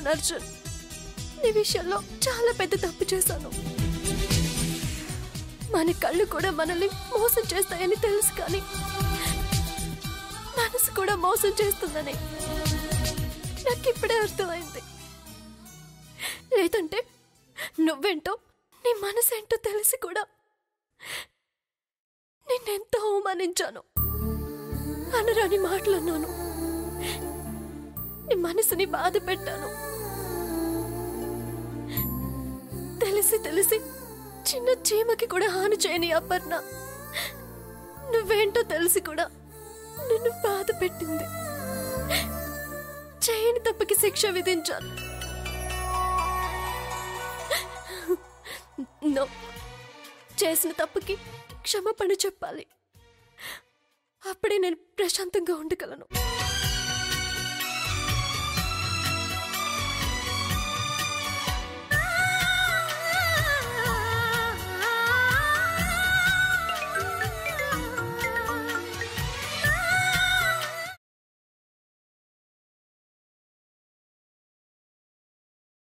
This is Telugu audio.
చేశాను అర్జున్. నీ విషయంలో చాలా పెద్ద తప్పు చేశాను. మన కళ్ళు కూడా మనల్ని మోసం చేస్తాయని తెలుసు, కానీ మనసు కూడా మోసం చేస్తుందని నాకు ఇప్పుడే అర్థమైంది. లేదంటే నువ్వేంటో నీ మనసేంటో తెలిసి కూడా నిన్నెంతో అవమానించాను, అనరాని మాటలన్నాను, నీ మనసుని బాధ పెట్టాను. తెలిసి తెలిసి చిన్న చీమకి కూడా హాని చేయని అపర్ణ నువ్వేంటో తెలిసి కూడా నిన్ను బాధ పెట్టింది. చేయని తప్పుకి శిక్ష విధించాను. నో, చేసిన తప్పుకి క్షమాపణ చెప్పాలి. అప్పుడే నేను ప్రశాంతంగా ఉండగలను.